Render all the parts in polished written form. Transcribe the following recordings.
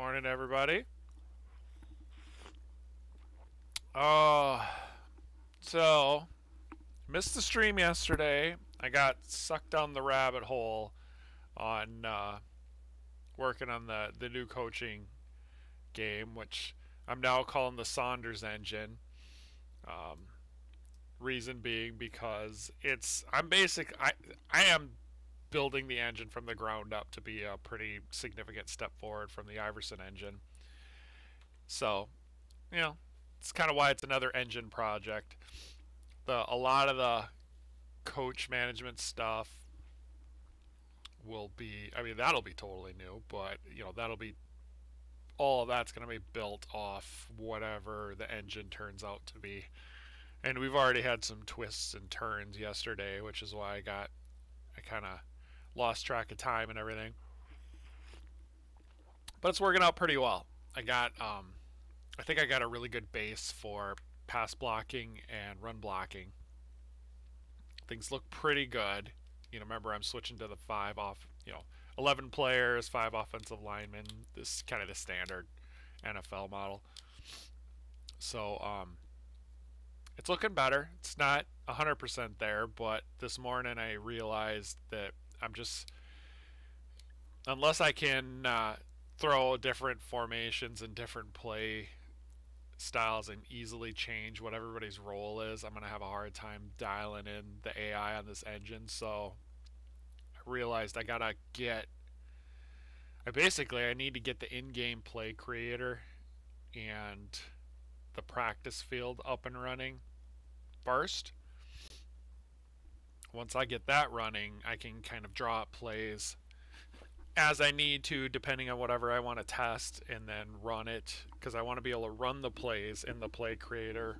Morning, everybody. Oh, so missed the stream yesterday. I got sucked down the rabbit hole on working on the new coaching game, which I'm now calling the Saunders engine. Um, Reason being because I am building the engine from the ground up to be a pretty significant step forward from the Iverson engine. So you know, it's kind of why it's another engine project. A lot of the coach management stuff will be, I mean, that'll be totally new, but that'll be all of that's going to be built off whatever the engine turns out to be. And we've already had some twists and turns yesterday, which is why I kind of lost track of time and everything. But it's working out pretty well. I think I got a really good base for pass blocking and run blocking. Things look pretty good. Remember I'm switching to the 11 players, 5 offensive linemen. This kind of the standard NFL model. So it's looking better. It's not 100% there, but this morning I realized that unless I can throw different formations and different play styles and easily change what everybody's role is, I'm going to have a hard time dialing in the AI on this engine. So I realized I need to get the in-game play creator and the practice field up and running first. Once I get that running, I can kind of draw up plays as I need to, depending on whatever I want to test, and then run it, because I want to be able to run the plays in the play creator,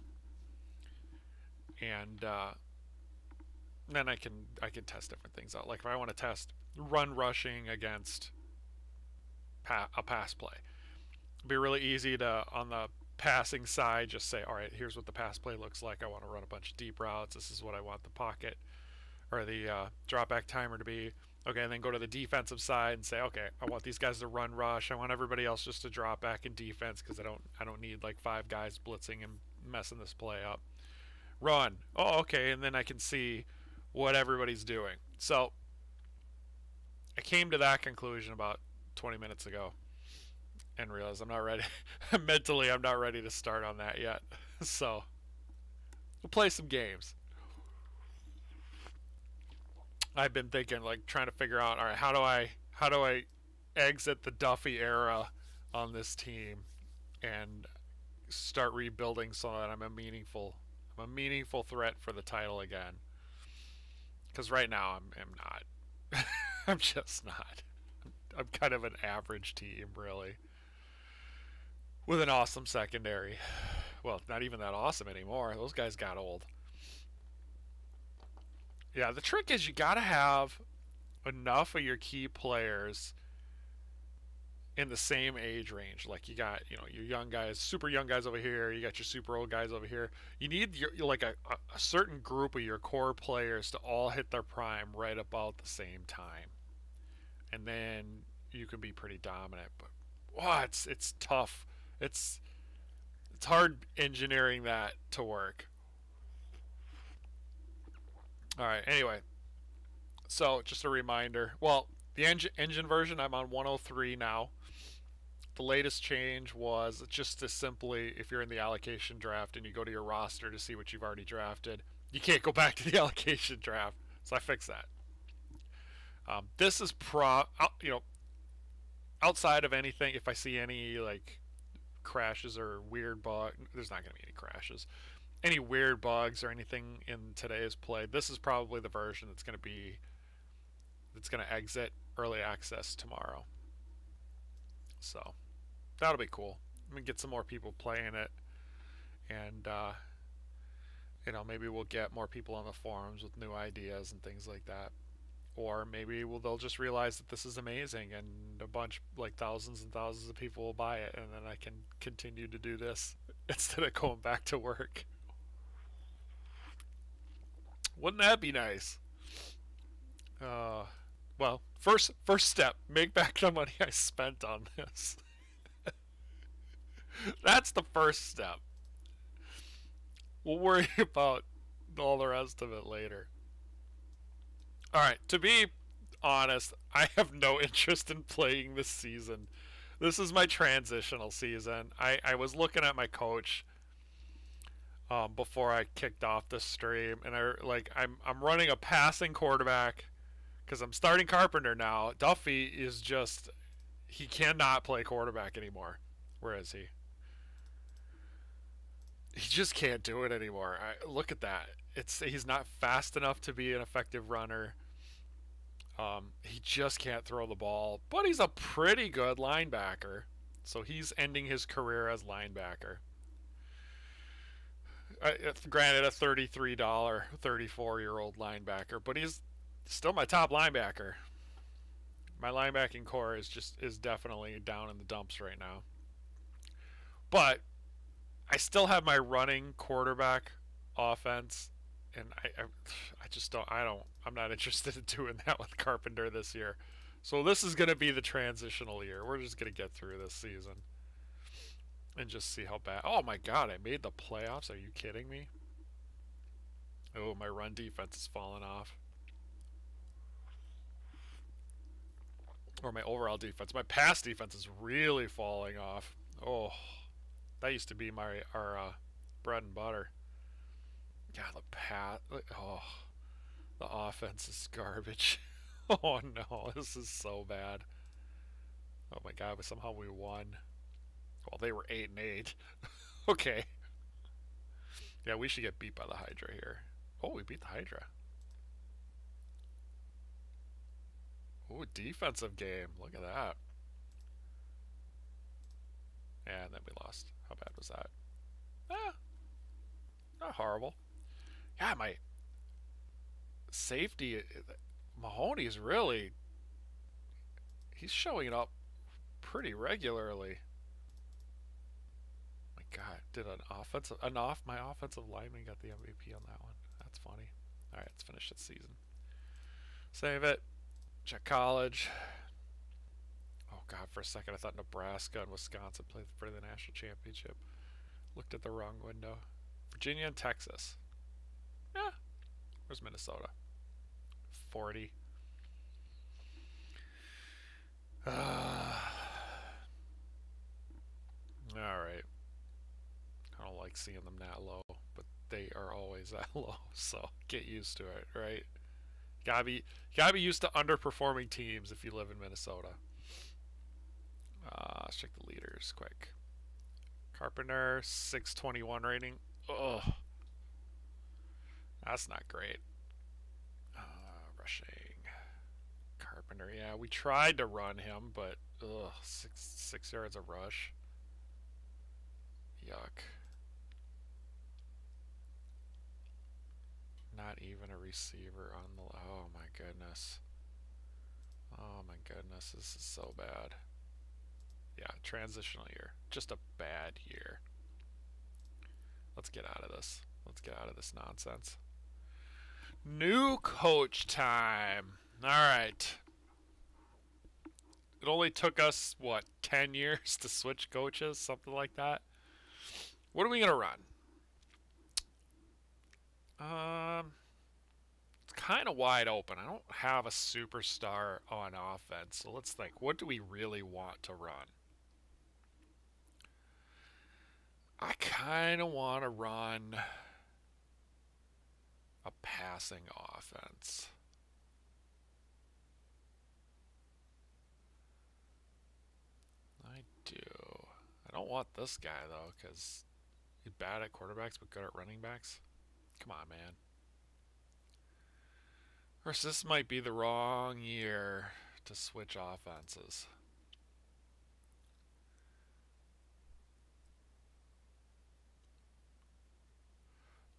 and then I can test different things out. Like if I want to test run rushing against a pass play, it'd be really easy to, on the passing side, just say, all right, here's what the pass play looks like. I want to run a bunch of deep routes. This is what I want the pocket or the drop back timer to be. Okay, and then go to the defensive side and say, okay, I want these guys to run rush. I want everybody else just to drop back in defense, because I don't need like 5 guys blitzing and messing this play up. Run. Oh, okay, and then I can see what everybody's doing. So I came to that conclusion about 20 minutes ago and realized I'm not ready. Mentally, I'm not ready to start on that yet. So we'll play some games. I've been thinking, like, trying to figure out, all right, how do I exit the Duffy era on this team and start rebuilding so that I'm a meaningful threat for the title again? Because right now I'm not. I'm just not. I'm kind of an average team, really, with an awesome secondary. Well, not even that awesome anymore. Those guys got old. Yeah, the trick is you got to have enough of your key players in the same age range. Like you got, your young guys, super young guys over here. You got your super old guys over here. You need like a certain group of your core players to all hit their prime right about the same time, and then you can be pretty dominant. But it's tough. It's hard engineering that to work. All right. Anyway, so just a reminder. Well, the engine version, I'm on 103 now. The latest change was just to simply, if you're in the allocation draft and you go to your roster to see what you've already drafted, you can't go back to the allocation draft. So I fixed that. This is outside of anything. If I see any like crashes or weird bug, there's not going to be any crashes. Any weird bugs or anything in today's play, this is probably the version that's going to exit early access tomorrow. So that'll be cool. I'm going to get some more people playing it, and maybe we'll get more people on the forums with new ideas and things like that. Or maybe they'll just realize that this is amazing, and a bunch, like thousands and thousands of people will buy it, and then I can continue to do this instead of going back to work. Wouldn't that be nice? Well, first step, make back the money I spent on this. That's the first step. We'll worry about all the rest of it later. All right, to be honest, I have no interest in playing this season. This is my transitional season. I was looking at my coach before I kicked off the stream, and I'm running a passing quarterback because I'm starting Carpenter now. Duffy is just he cannot play quarterback anymore. Where is he? He just can't do it anymore. Look at that. He's not fast enough to be an effective runner. He just can't throw the ball, but he's a pretty good linebacker. So he's ending his career as linebacker. Granted, a $33, 34-year-old linebacker, but he's still my top linebacker. My linebacking core is definitely down in the dumps right now. But I still have my running quarterback offense, and I just I'm not interested in doing that with Carpenter this year. So this is going to be the transitional year. We're just going to get through this season and just see how bad. Oh my God, I made the playoffs. Are you kidding me? Oh, my run defense is falling off. Or my overall defense. My pass defense is really falling off. Oh, that used to be our bread and butter. God, the pass. Oh, the offense is garbage. Oh no, this is so bad. Oh my God, but somehow we won. Well, they were 8-8. Okay. Yeah, we should get beat by the Hydra here. Oh, we beat the Hydra. Ooh, defensive game. Look at that. And then we lost. How bad was that? Not horrible. Yeah, my safety, Mahoney is really, he's showing up pretty regularly. My God, did my offensive lineman got the MVP on that one? That's funny. All right, let's finish this season. Save it. Check college. Oh God, for a second I thought Nebraska and Wisconsin played for the national championship. Looked at the wrong window. Virginia and Texas. Yeah. Where's Minnesota? 40. Alright. I don't like seeing them that low, but they are always that low, so get used to it, right? Gotta be used to underperforming teams if you live in Minnesota. Let's check the leaders quick. Carpenter, 621 rating. Ugh. That's not great. Rushing. Carpenter, yeah, we tried to run him, but ugh, six yards of rush. Yuck. Not even a receiver on the... Oh my goodness. Oh my goodness, this is so bad. Yeah, transitional year. Just a bad year. Let's get out of this. Let's get out of this nonsense. New coach time. Alright. It only took us, what, 10 years to switch coaches? Something like that. What are we going to run? It's kind of wide open. I don't have a superstar on offense. So let's think. What do we really want to run? I kind of want to run a passing offense. I do. I don't want this guy, though, because he's bad at quarterbacks but good at running backs. Come on, man. Of course, this might be the wrong year to switch offenses.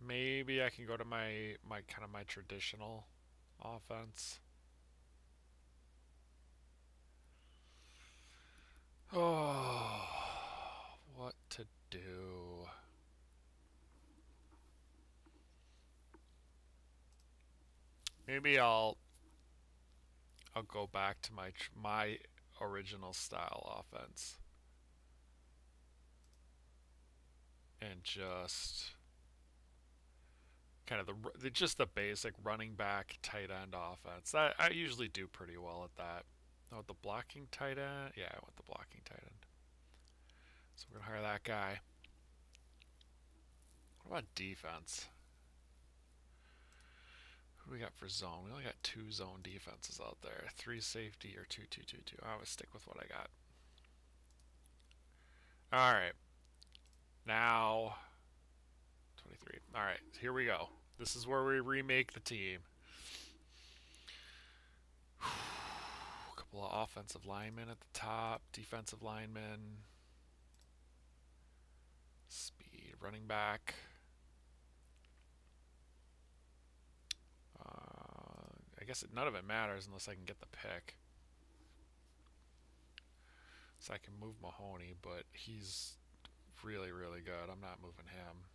Maybe I can go to my traditional offense. Oh, what to do? Maybe I'll go back to my original style offense. and just kind of just the basic running back tight end offense. I usually do pretty well at that. Oh, the blocking tight end? Yeah, I want the blocking tight end. So we're going to hire that guy. What about defense? Who do we got for zone? We only got 2 zone defenses out there. 3 safety or 2-2-2-2. I always stick with what I got. Alright. Now 23. Alright, here we go. This is where we remake the team. A couple of offensive linemen at the top, defensive linemen, speed, running back. I guess none of it matters unless I can get the pick. So I can move Mahoney, but he's really, really good. I'm not moving him.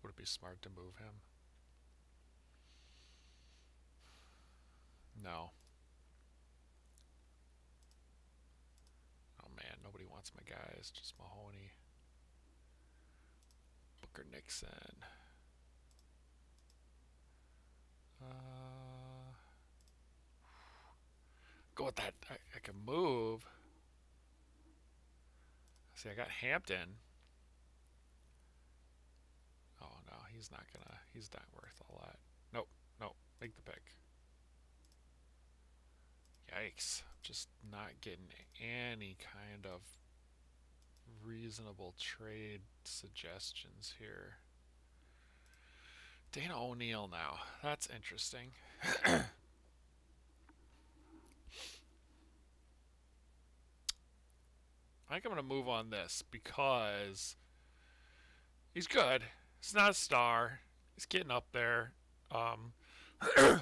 Would it be smart to move him? No. Oh man, nobody wants my guys. Just Mahoney. Booker Nixon. Go with that. I can move. See, I got Hampton. Oh no, he's not worth all that. Nope, nope. Make the pick. Yikes. Just not getting any kind of reasonable trade suggestions here. Dana O'Neill now. That's interesting. I think I'm going to move on this because he's good. He's not a star. He's getting up there. But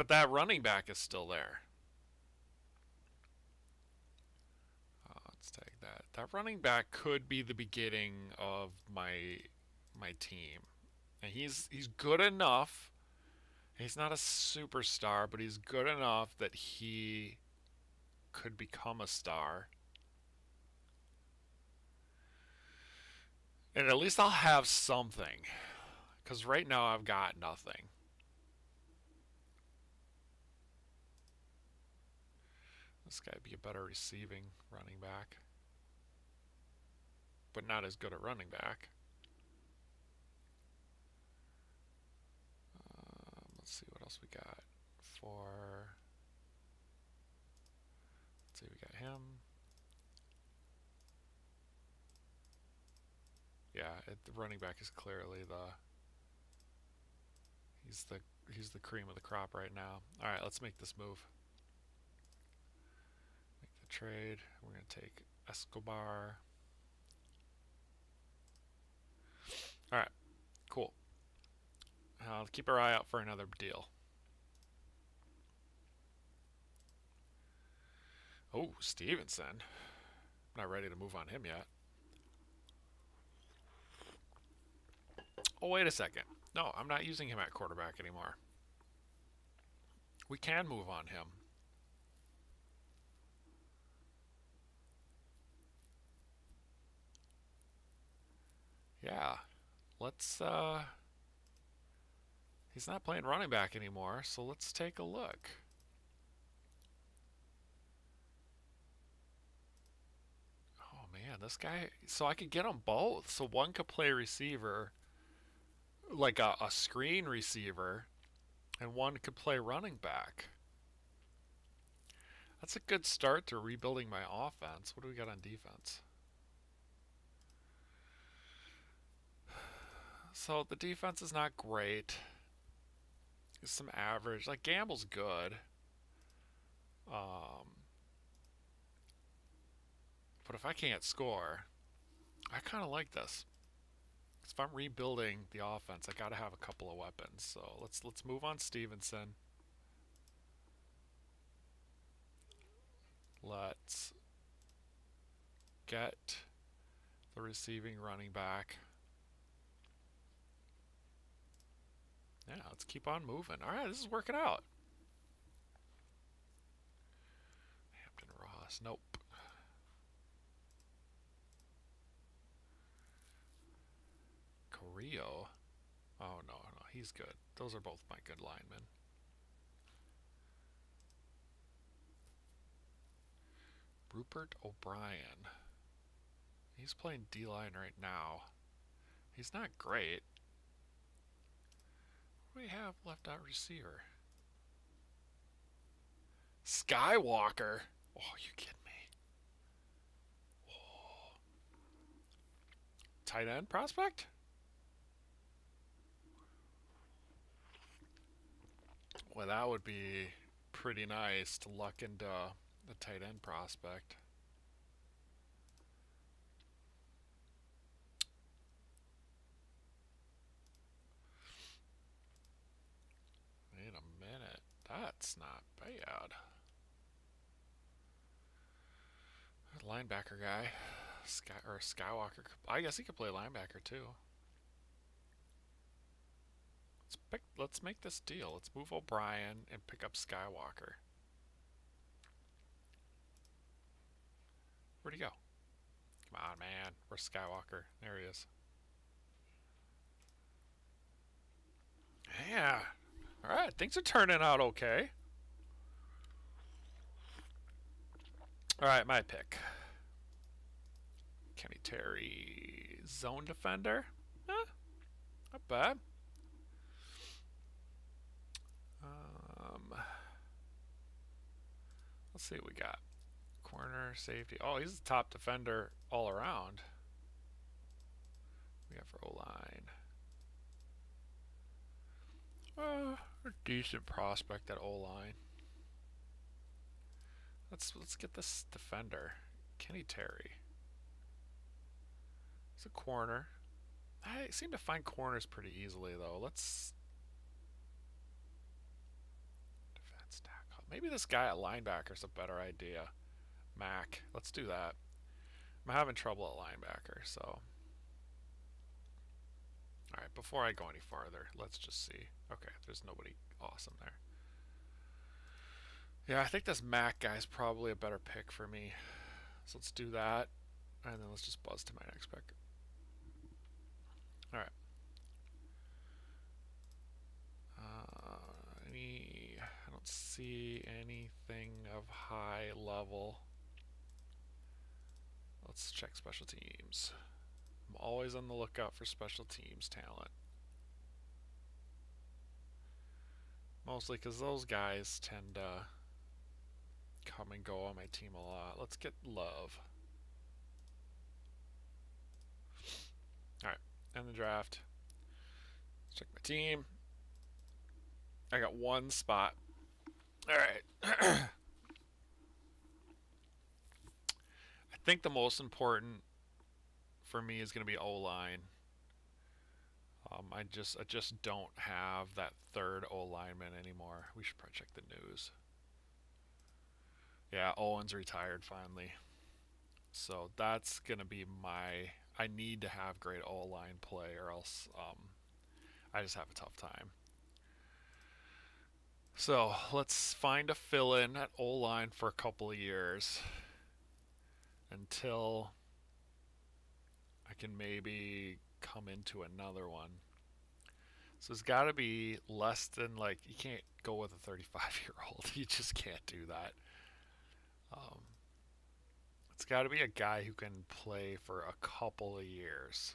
that running back is still there. Let's take that. That running back could be the beginning of my team. And he's good enough. He's not a superstar, but he's good enough that he could become a star. And at least I'll have something. Because right now I've got nothing. This guy would be a better receiving running back. But not as good at running back. Let's see what else we got. Let's see, we got him. Yeah, the running back is clearly he's the cream of the crop right now. All right, let's make this move. Make the trade. We're gonna take Escobar. All right, cool. I'll keep our eye out for another deal. Oh, Stevenson. I'm not ready to move on him yet. Oh, wait a second. No, I'm not using him at quarterback anymore. We can move on him. Yeah. Let's, he's not playing running back anymore, so let's take a look. Oh, man, this guy... So I could get them both. So one could play receiver, like a screen receiver, and one could play running back. That's a good start to rebuilding my offense. What do we got on defense? So the defense is not great. It's some average. Like Gamble's good. But if I can't score, I kind of like this. If I'm rebuilding the offense, I got to have a couple of weapons. So let's move on Stevenson. Let's get the receiving running back. Yeah, let's keep on moving. All right, this is working out. Dallas. Nope. Carrillo. Oh, no, no. He's good. Those are both my good linemen. Rupert O'Brien. He's playing D-line right now. He's not great. What do we have left out receiver? Skywalker. Oh, you kidding me? Oh. Tight end prospect? Well, that would be pretty nice to luck into a tight end prospect. Wait a minute. That's not bad. Linebacker guy. Skywalker. I guess he could play linebacker too. Let's make this deal. Let's move O'Brien and pick up Skywalker. Where'd he go? Come on, man. Where's Skywalker? There he is. Yeah. Alright, things are turning out okay. Alright, my pick. Kenny Terry, zone defender. Not bad. Let's see what we got. Corner, safety. Oh, he's the top defender all around. We got for O-line. A decent prospect at O-line. Let's get this defender, Kenny Terry. It's a corner. I seem to find corners pretty easily though. Let's defense tackle. Maybe this guy at linebacker is a better idea. Mac. Let's do that. I'm having trouble at linebacker, so. Alright, before I go any farther, let's just see. Okay, there's nobody awesome there. Yeah, I think this Mac guy's probably a better pick for me. So let's do that. And then let's just buzz to my next pick. Alright. I don't see anything of high level. Let's check special teams. I'm always on the lookout for special teams talent. Mostly because those guys tend to come and go on my team a lot. Let's get Love. Alright, and the draft. Let's check my team. I got one spot. Alright. I think the most important for me is going to be O-line. I just don't have that third O-lineman anymore. We should probably check the news. Yeah, Owen's retired finally. So that's going to be my... I need to have great O-line play or else I just have a tough time. So let's find a fill-in at O-line for a couple of years until I can maybe come into another one. So it's got to be less than, like, you can't go with a 35-year-old. You just can't do that. It's got to be a guy who can play for a couple of years.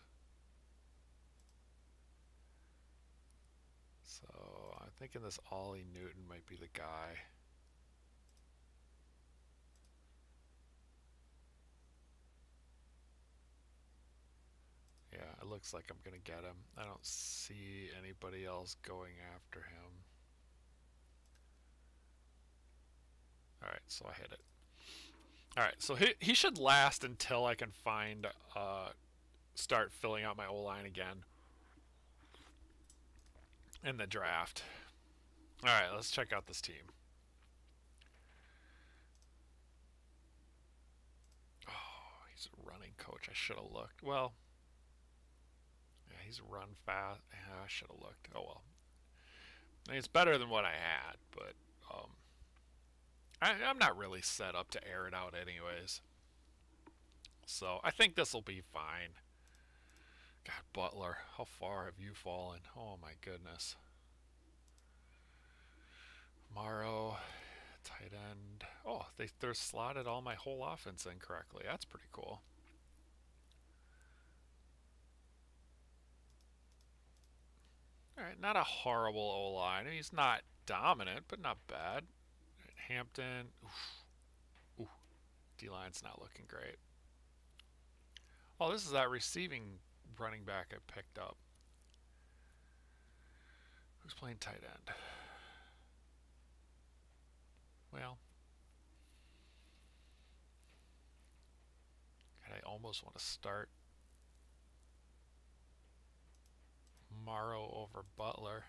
So I'm thinking this Ollie Newton might be the guy. Yeah, it looks like I'm going to get him. I don't see anybody else going after him. Alright, so I hit it. Alright, so he should last until I can find, start filling out my O-line again in the draft. Alright, let's check out this team. Oh, he's a running coach. I should have looked. Well, yeah, he's run fast. Yeah, I should have looked. Oh well. I mean, it's better than what I had, but I'm not really set up to air it out anyways. So I think this will be fine. God, Butler, how far have you fallen? Oh my goodness. Morrow, tight end. Oh, they're slotted all my whole offense in correctly. That's pretty cool. All right, not a horrible O-line. He's not dominant, but not bad. Right, Hampton. Ooh, D-line's not looking great. Oh, this is that receiving running back I picked up. Who's playing tight end? Well, God, I almost want to start Morrow over Butler.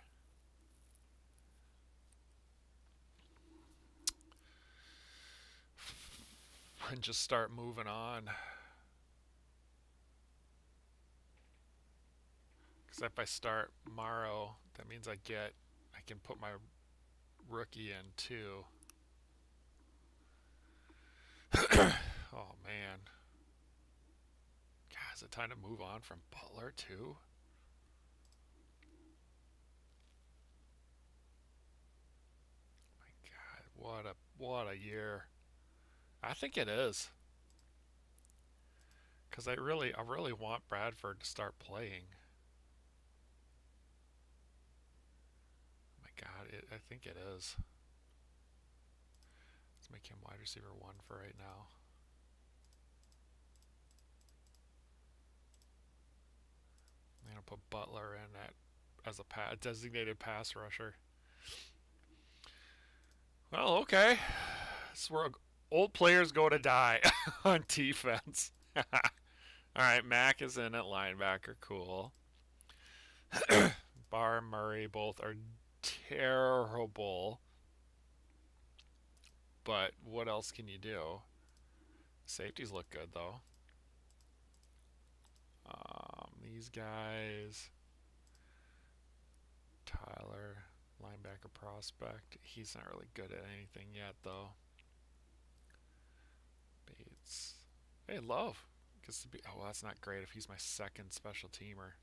And just start moving on. Because if I start Morrow, that means I can put my rookie in too. Oh man. God, is it time to move on from Butler too? My God, what a year. I think it is. Because I really want Bradford to start playing. Oh my God, I think it is. Let's make him wide receiver 1 for right now. I'm going to put Butler in as a designated pass rusher. Well, okay. This is where old players go to die on defense. Alright, Mack is in at linebacker. Cool. Barr and Murray both are terrible. But what else can you do? Safeties look good, though. These guys. Tyler, linebacker prospect. He's not really good at anything yet, though. Bates. Hey, Love. Oh, well, that's not great if he's my second special teamer.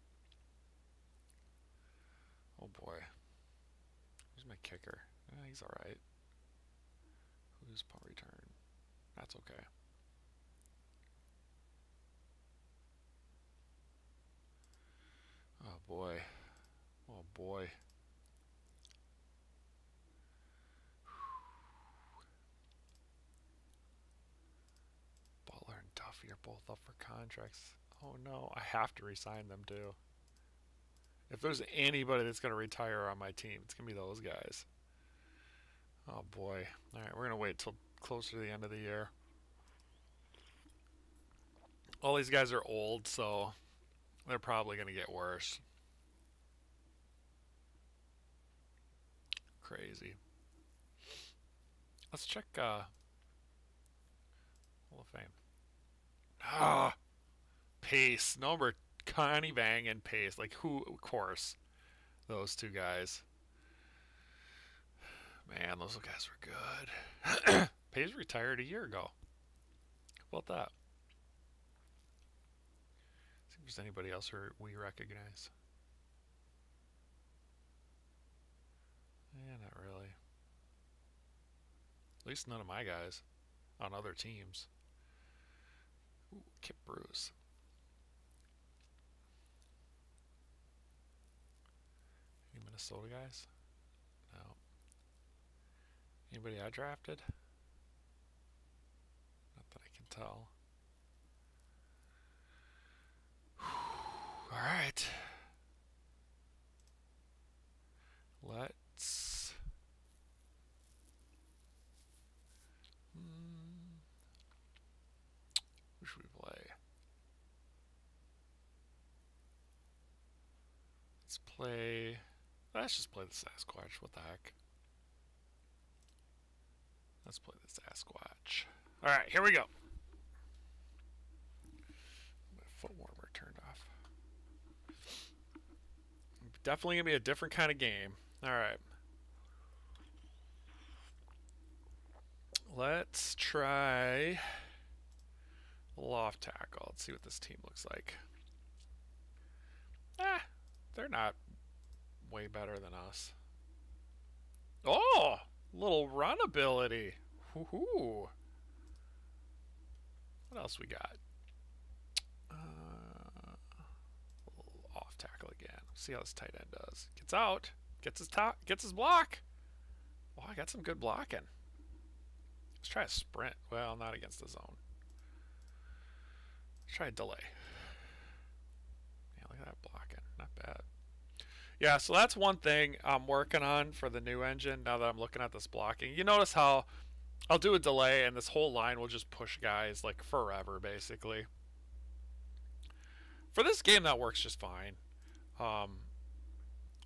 Oh, boy. Who's my kicker? He's alright. Who's punt return? That's okay. Oh, boy. Oh, boy. Butler and Duffy are both up for contracts. Oh, no. I have to re-sign them, too. If there's anybody that's going to retire on my team, it's going to be those guys. Oh, boy. All right, we're going to wait till closer to the end of the year. All these guys are old, so they're probably going to get worse. Crazy. Let's check Hall of Fame. Ah, Pace. Number Connie Bang and Pace. Like, who? Of course. Those two guys. Man, those guys were good. Pace retired a year ago. How about that? See if there's anybody else we recognize. Yeah, not really. At least none of my guys on other teams. Ooh, Kip Bruce. Any Minnesota guys? No. Anybody I drafted? Not that I can tell. All right. Let's. Who should we play? Let's just play the Sasquatch. What the heck? Let's play the Sasquatch. All right, here we go. My foot warmer turned off. Definitely gonna be a different kind of game. All right. Let's try loft tackle. Let's see what this team looks like. They're not way better than us. Oh, little run ability. Woohoo. What else we got? Off tackle again. See how this tight end does. Gets out. Gets his top. Gets his block. Oh, I got some good blocking. Let's try a sprint. Well, not against the zone. Let's try a delay. Yeah, look at that blocking. Not bad. Yeah, so that's one thing I'm working on for the new engine now that I'm looking at this blocking. You notice how I'll do a delay and this whole line will just push guys like forever, basically. For this game, that works just fine.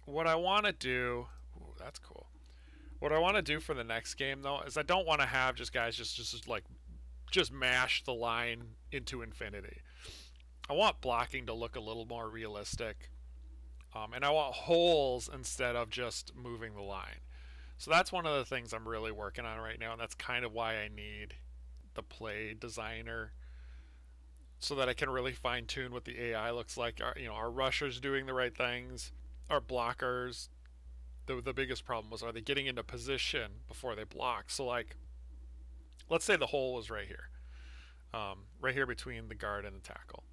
What I want to do... Ooh, that's cool. What I want to do for the next game, though, is I don't want to have just guys just mash the line into infinity. I want blocking to look a little more realistic. And I want holes instead of just moving the line. So that's one of the things I'm really working on right now, and that's kind of why I need the play designer so that I can really fine-tune what the AI looks like. Our rushers doing the right things, our blockers. The biggest problem was, are they getting into position before they block? So, like, let's say the hole was right here. Right here between the guard and the tackle.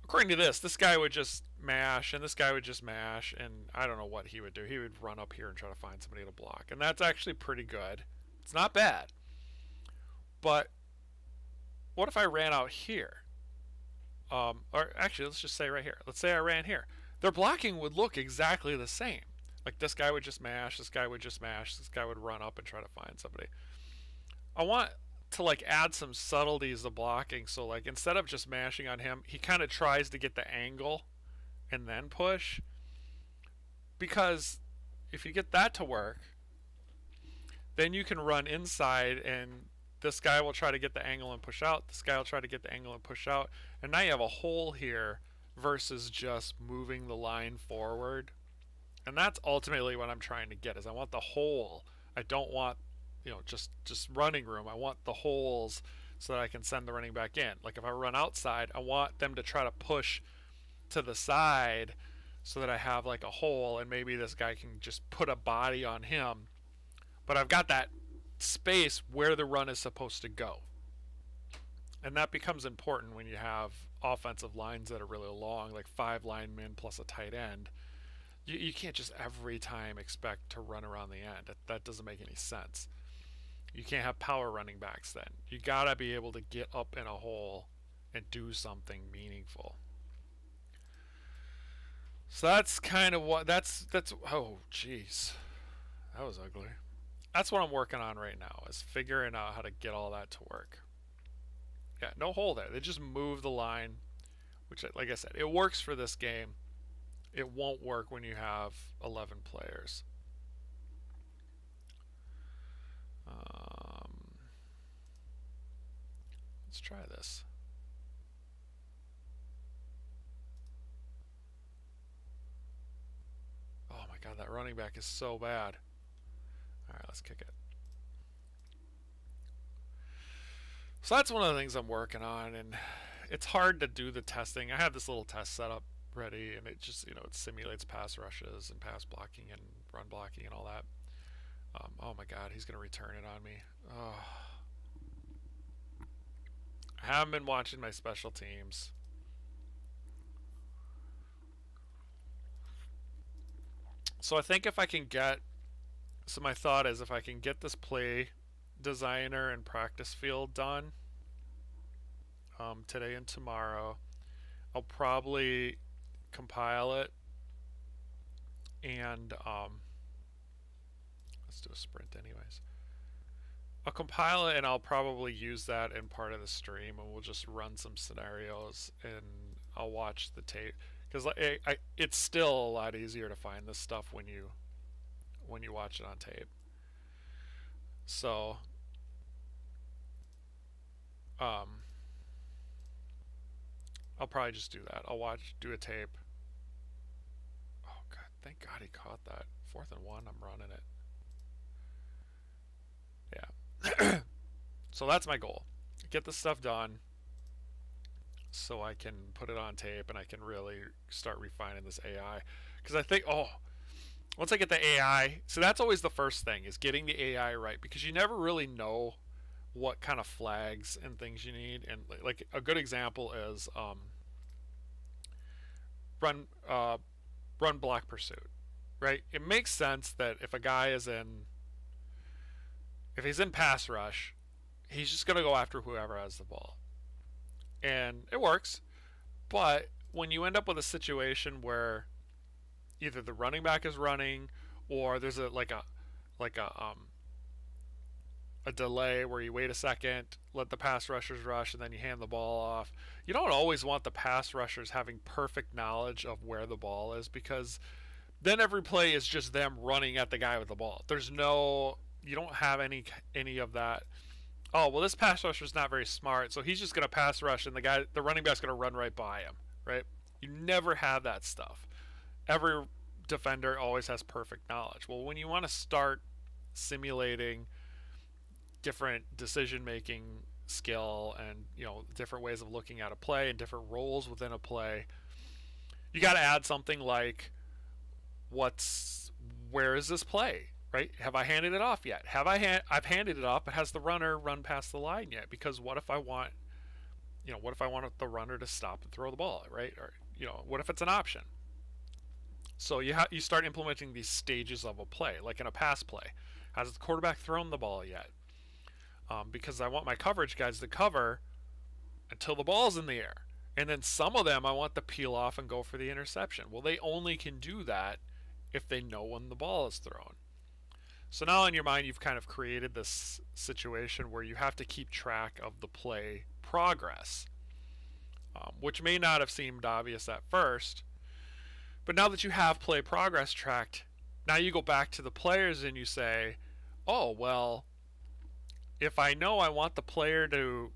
According to this guy would just mash, and this guy would just mash, and I don't know what he would do. He would run up here and try to find somebody to block. And that's actually pretty good. It's not bad. But what if I ran out here? Or actually, let's just say right here. Let's say I ran here. Their blocking would look exactly the same. Like this guy would just mash, this guy would just mash, this guy would run up and try to find somebody. I want to like add some subtleties to blocking, so like instead of just mashing on him, he kind of tries to get the angle and then push. Because if you get that to work, then you can run inside and this guy will try to get the angle and push out, this guy will try to get the angle and push out, and now you have a hole here versus just moving the line forward. And that's ultimately what I'm trying to get, is I want the hole. I don't want, just running room. I want the holes so that I can send the running back in. Like if I run outside, I want them to try to push to the side so that I have like a hole, and maybe this guy can just put a body on him. But I've got that space where the run is supposed to go. And that becomes important when you have offensive lines that are really long, like 5 linemen plus a tight end. You can't just every time expect to run around the end. That doesn't make any sense. You can't have power running backs then. You gotta be able to get up in a hole and do something meaningful. So that's kind of what oh jeez, that was ugly. That's what I'm working on right now, is figuring out how to get all that to work. Yeah, no hole there. They just move the line, which, like I said, it works for this game. It won't work when you have 11 players. Let's try this. Oh my god, that running back is so bad. Alright, let's kick it. So that's one of the things I'm working on, and it's hard to do the testing. I have this little test set up ready, and it just, it simulates pass rushes and pass blocking and run blocking and all that. Oh my god, he's going to return it on me. Oh. I haven't been watching my special teams. So I think if I can get, so my thought is if I can get this play designer and practice field done today and tomorrow, I'll probably compile it and let's do a sprint anyways. I'll compile it and I'll probably use that in part of the stream, and we'll just run some scenarios and I'll watch the tape, because it's still a lot easier to find this stuff when you watch it on tape. So I'll probably just do that. I'll do a tape. Oh god, thank god he caught that. 4th and 1, I'm running it. Yeah, So that's my goal. Get this stuff done so I can put it on tape and I can really start refining this AI. Because I think, once I get the AI, so that's always the first thing, is getting the AI right, because you never really know what kind of flags and things you need. And like a good example is run run block pursuit, right? It makes sense that if a guy is in, if he's in pass rush, he's just gonna go after whoever has the ball, and it works. But when you end up with a situation where either the running back is running, or there's like a delay where you wait a second, let the pass rushers rush, and then you hand the ball off. You don't always want the pass rushers having perfect knowledge of where the ball is, because then every play is just them running at the guy with the ball. There's no, you don't have any of that. Oh, well, this pass rusher's not very smart, so he's just going to pass rush, and the running back's going to run right by him, right? You never have that stuff. Every defender always has perfect knowledge. Well, when you want to start simulating different decision making skill and different ways of looking at a play and different roles within a play, you got to add something like, where is this play, right? Have I handed it off yet? I've handed it off, but has the runner run past the line yet? Because what if I want the runner to stop and throw the ball, right? Or what if it's an option? So you start implementing these stages of a play, like in a pass play. Has the quarterback thrown the ball yet? Because I want my coverage guys to cover until the ball's in the air. And then some of them I want to peel off and go for the interception. Well, they only can do that if they know when the ball is thrown. So now in your mind you've kind of created this situation where you have to keep track of the play progress, which may not have seemed obvious at first. But now that you have play progress tracked, now you go back to the players and you say, oh, well, if I know I want the player to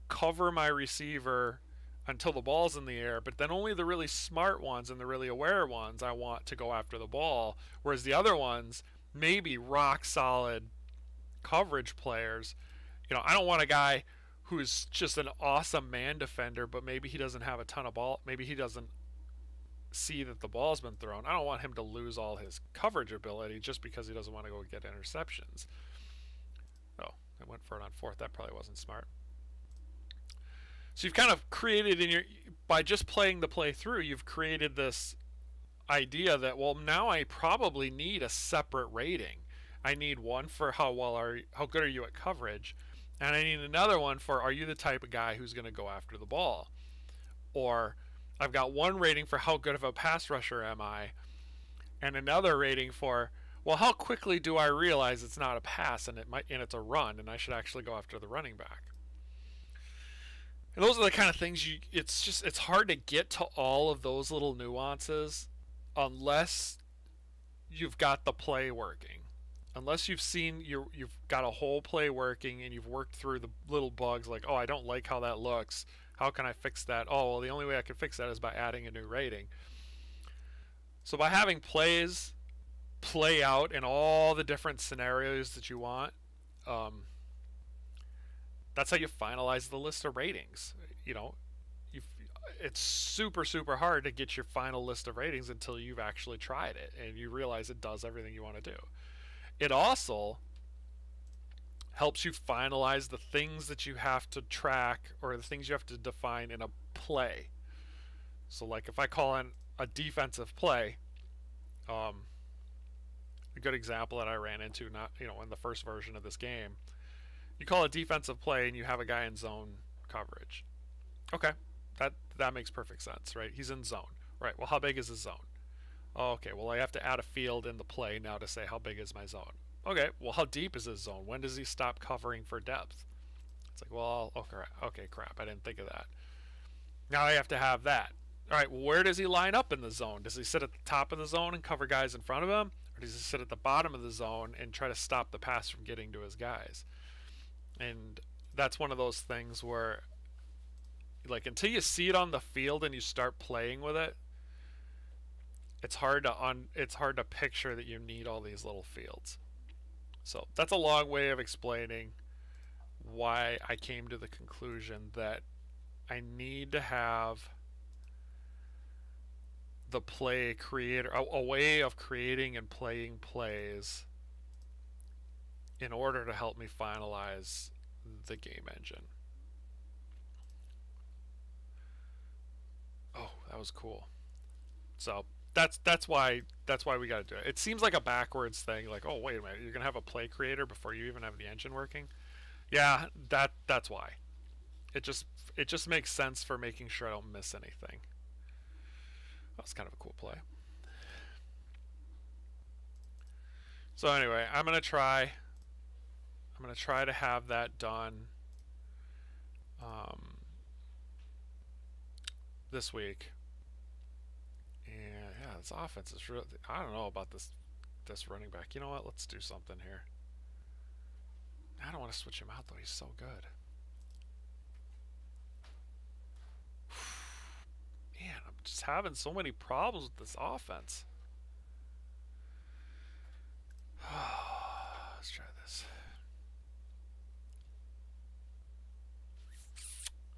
cover my receiver until the ball's in the air, but then only the really smart ones and the really aware ones I want to go after the ball, whereas the other ones, maybe rock solid coverage players, I don't want a guy who's just an awesome man defender, but maybe he doesn't have a ton of ball, maybe he doesn't see that the ball's been thrown. I don't want him to lose all his coverage ability just because he doesn't want to go get interceptions. Oh, I went for it on fourth. That probably wasn't smart. So you've kind of created by just playing the play through, you've created this idea that, well, now I probably need a separate rating. I need one for how good are you at coverage, and I need another one for, are you the type of guy who's going to go after the ball? Or I've got one rating for how good of a pass rusher am I, and another rating for, well, how quickly do I realize it's not a pass and it's a run and I should actually go after the running back. And those are the kind of things it's hard to get to all of those little nuances unless you've got the play working. Unless you've got a whole play working and you've worked through the little bugs like, oh, I don't like how that looks. How can I fix that? Oh, well, the only way I can fix that is by adding a new rating. So by having plays play out in all the different scenarios that you want, that's how you finalize the list of ratings. It's super, super hard to get your final list of ratings until you've actually tried it and you realize it does everything you want to do. It also helps you finalize the things that you have to track or the things you have to define in a play. So like if I call in a defensive play, a good example that I ran into in the first version of this game, you call a defensive play and you have a guy in zone coverage. Okay, that makes perfect sense, right? He's in zone. Right, well, how big is his zone? Oh, okay, well, I have to add a field in the play now to say how big is my zone. Okay, well, how deep is his zone? When does he stop covering for depth? It's like, well, okay, crap, I didn't think of that. Now I have to have that. All right, well, where does he line up in the zone? Does he sit at the top of the zone and cover guys in front of him? Or does he sit at the bottom of the zone and try to stop the pass from getting to his guys? And that's one of those things where, like, until you see it on the field and you start playing with it, it's hard to picture that you need all these little fields. So that's a long way of explaining why I came to the conclusion that I need to have the play creator, a way of creating and playing plays in order to help me finalize the game engine. Oh, that was cool. So that's why we got to do it. It seems like a backwards thing. Like, oh wait a minute, you're gonna have a play creator before you even have the engine working. Yeah, that's why. It just it just makes sense for making sure I don't miss anything. That's kind of a cool play. So anyway, I'm gonna try. I'm gonna try to have that done um, this week. And yeah, this offense is really. I don't know about this running back. You know what? Let's do something here. I don't want to switch him out though. He's so good. Man, I'm just having so many problems with this offense. Let's try this.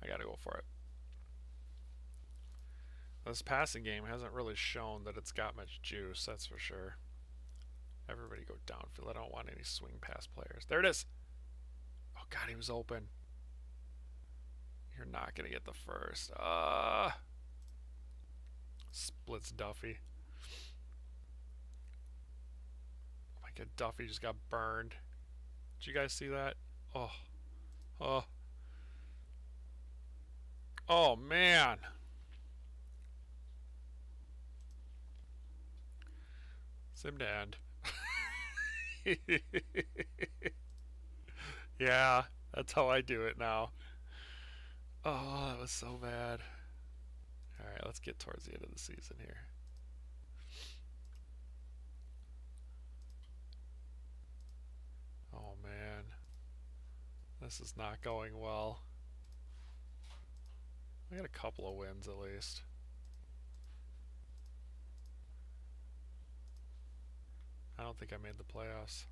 I gotta go for it. This passing game hasn't really shown that it's got much juice, that's for sure. Everybody go downfield. I don't want any swing pass players. There it is. Oh god, he was open. You're not gonna get the first. Splits Duffy. Oh my god, Duffy just got burned. Did you guys see that? Oh. Oh. Oh man. Sim to end. Yeah, that's how I do it now. Oh, that was so bad. Alright, let's get towards the end of the season here. Oh man. This is not going well. I got a couple of wins at least. I don't think I made the playoffs.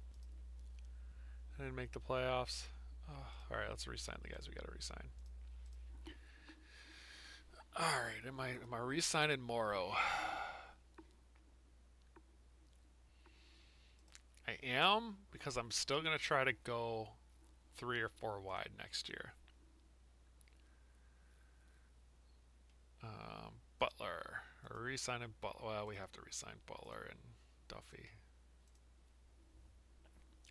I didn't make the playoffs. Oh, alright, let's re-sign the guys we gotta re-sign. Alright, am I re-signing Morrow? I am, because I'm still gonna try to go 3 or 4 wide next year. Butler. Re-signing Butler. Well, we have to re-sign Butler and Duffy.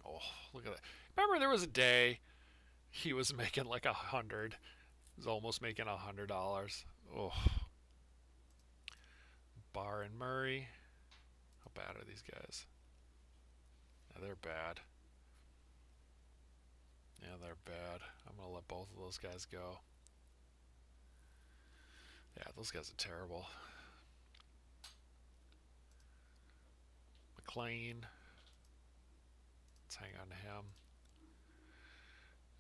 Oh, look at that. Remember there was a day he was making like 100. He was almost making $100. Oh. Barr and Murray. How bad are these guys? Yeah, they're bad. Yeah, they're bad. I'm going to let both of those guys go. Yeah, those guys are terrible. McLean. Let's hang on to him.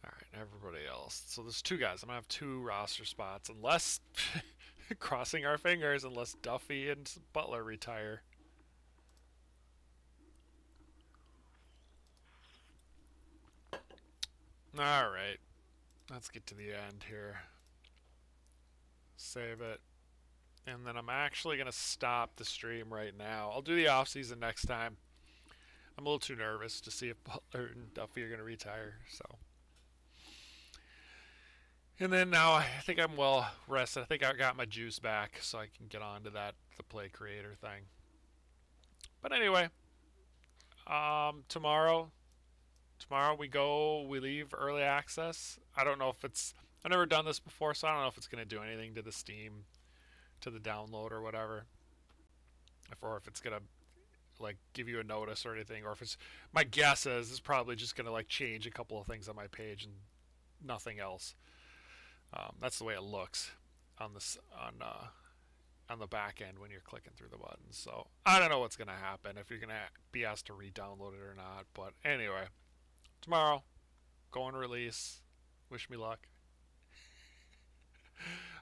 Alright, everybody else. So there's 2 guys. I'm going to have 2 roster spots. Unless, crossing our fingers, unless Duffy and Butler retire. Alright. Let's get to the end here. Save it. And then I'm actually going to stop the stream right now. I'll do the off-season next time. I'm a little too nervous to see if Butler and Duffy are going to retire. So, and then now I think I'm well rested. I think I got my juice back, so I can get on to the play creator thing. But anyway, tomorrow we leave early access. I don't know if I've never done this before, so I don't know if it's going to do anything to the Steam, to the download or whatever, or if it's going to like give you a notice or anything, or if it's, my guess is it's probably just going to like change a couple of things on my page and nothing else. That's the way it looks on this on the back end when you're clicking through the buttons. So I don't know what's going to happen, if you're going to be asked to re-download it or not. But anyway, tomorrow, go and release. Wish me luck.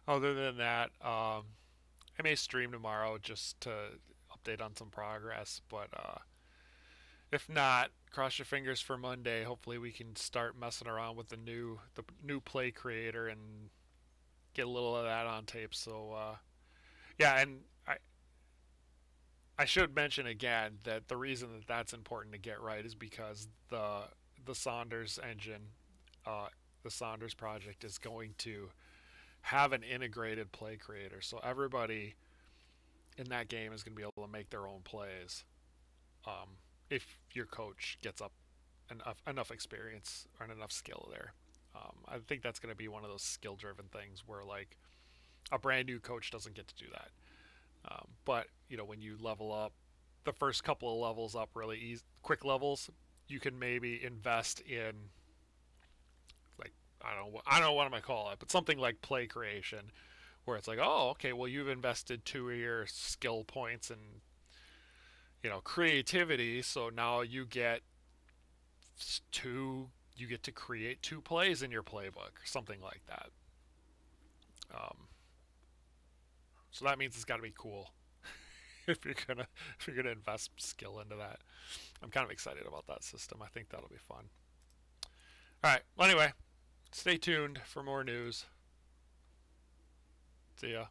Other than that, I may stream tomorrow just to update on some progress. But If not, cross your fingers for Monday. Hopefully, we can start messing around with the new play creator and get a little of that on tape. So yeah, and I should mention again that the reason that that's important to get right is because the Saunders engine, uh, the Saunders project is going to have an integrated play creator. So everybody in that game is going to be able to make their own plays. If your coach gets up enough experience and enough skill there. I think that's going to be one of those skill driven things where like a brand new coach doesn't get to do that. But when you level up, the first couple of levels up really easy, quick levels, you can maybe invest in like I don't know what I'm gonna call it, but something like play creation, where it's like, oh, okay, well you've invested 2 of your skill points and creativity, so now you get to create 2 plays in your playbook, or something like that. Um, so that means it's got to be cool if you're gonna invest skill into that. I'm kind of excited about that system. I think that'll be fun. All right. Well, anyway, stay tuned for more news. See ya.